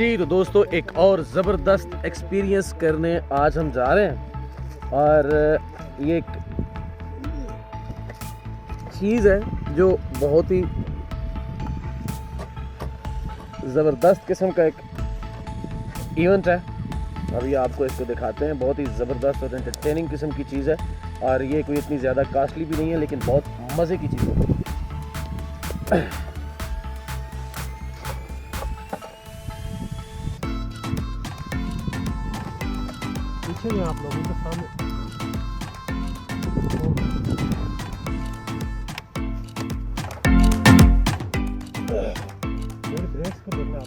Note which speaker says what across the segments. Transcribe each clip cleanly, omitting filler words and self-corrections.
Speaker 1: जी तो दोस्तों एक और ज़बरदस्त एक्सपीरियंस करने आज हम जा रहे हैं और ये एक चीज़ है जो बहुत ही ज़बरदस्त किस्म का एक इवेंट है। अभी आपको इसको दिखाते हैं। बहुत ही ज़बरदस्त और एंटरटेनिंग किस्म की चीज़ है और ये कोई इतनी ज़्यादा कास्टली भी नहीं है, लेकिन बहुत मज़े की चीज़ है।
Speaker 2: पीछे में आप लोगों के सामने ड्रेस को देखना आप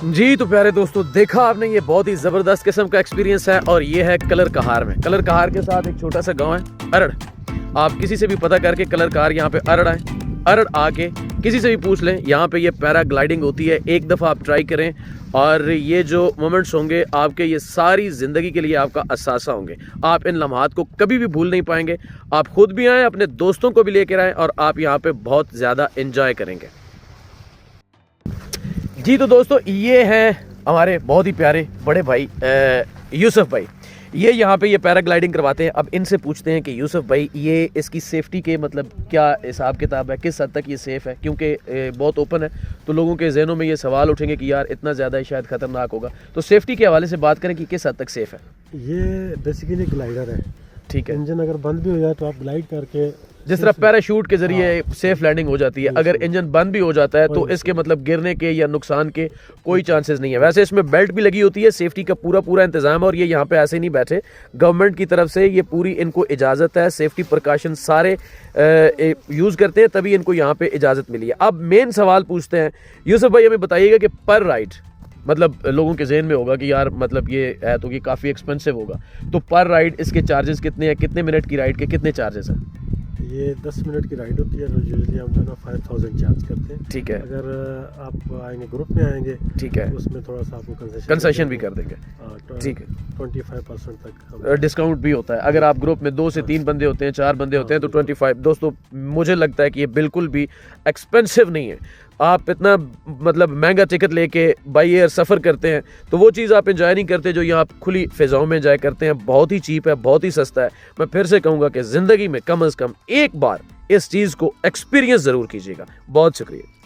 Speaker 1: जी तो प्यारे दोस्तों, देखा आपने, ये बहुत ही जबरदस्त किस्म का एक्सपीरियंस है और ये है कलर कहार में। कलर कहार के साथ एक छोटा सा गांव है अरड़। आप किसी से भी पता करके कलर कहार यहाँ पे अरड़ आए, अरड़ आके किसी से भी पूछ लें, यहाँ पे ये पैराग्लाइडिंग होती है। एक दफ़ा आप ट्राई करें और ये जो मोमेंट्स होंगे आपके, ये सारी ज़िंदगी के लिए आपका असासा होंगे। आप इन लम्हात को कभी भी भूल नहीं पाएंगे। आप खुद भी आएँ, अपने दोस्तों को भी लेकर आएँ और आप यहाँ पे बहुत ज़्यादा इंजॉय करेंगे। जी तो दोस्तों, ये हैं हमारे बहुत ही प्यारे बड़े भाई यूसुफ भाई। ये यहाँ पे ये पैराग्लाइडिंग करवाते हैं। अब इनसे पूछते हैं कि यूसुफ भाई, ये इसकी सेफ्टी के मतलब क्या हिसाब किताब है, किस हद तक ये सेफ़ है? क्योंकि बहुत ओपन है तो लोगों के जहनों में ये सवाल उठेंगे कि यार इतना ज़्यादा शायद ख़तरनाक होगा। तो सेफ्टी के हवाले से बात करें कि किस हद तक सेफ़ है।
Speaker 2: ये बेसिकली ग्लाइडर है,
Speaker 1: ठीक है।
Speaker 2: इंजन अगर बंद भी हो जाए तो आप ग्लाइड करके,
Speaker 1: जिस तरह पैराशूट के जरिए सेफ लैंडिंग हो जाती है, अगर इंजन बंद भी हो जाता है तो इसके मतलब गिरने के या नुकसान के कोई चांसेस नहीं है। वैसे इसमें बेल्ट भी लगी होती है, सेफ्टी का पूरा इंतजाम है। और ये यहाँ पे ऐसे नहीं बैठे, गवर्नमेंट की तरफ से ये पूरी इनको इजाज़त है, सेफ्टी प्रिकॉशन सारे यूज़ करते हैं, तभी इनको यहाँ पे इजाज़त मिली है। अब मेन सवाल पूछते हैं, यूसुफ भाई हमें बताइएगा कि पर राइड, मतलब लोगों के जहन में होगा कि यार मतलब ये है तो ये काफ़ी एक्सपेंसिव होगा, तो पर राइड इसके चार्जेस कितने हैं? कितने मिनट की राइड के कितने चार्जेस हैं?
Speaker 2: ये 10 मिनट की राइड होती है, यूजुअली हम जो है 5000 चार्ज करते हैं।
Speaker 1: ठीक है।
Speaker 2: अगर आप आएंगे, ग्रुप में आएंगे,
Speaker 1: ठीक है,
Speaker 2: उसमें थोड़ा सा आपको
Speaker 1: कंसेशन भी कर देंगे। ठीक है,
Speaker 2: 25% तक
Speaker 1: डिस्काउंट भी होता है। अगर आप ग्रुप में 2 से 3 बंदे होते हैं, 4 बंदे होते हैं तो 25। दोस्तों मुझे लगता है कि ये बिल्कुल भी एक्सपेंसिव नहीं है। आप इतना मतलब महंगा टिकट लेके बाई एयर सफ़र करते हैं तो वो चीज़ आप एंजॉय नहीं करते जो यहाँ आप खुली फ़िज़ाओं में एंजॉय करते हैं। बहुत ही चीप है, बहुत ही सस्ता है। मैं फिर से कहूँगा कि ज़िंदगी में कम अज़ कम एक बार इस चीज़ को एक्सपीरियंस ज़रूर कीजिएगा। बहुत शुक्रिया।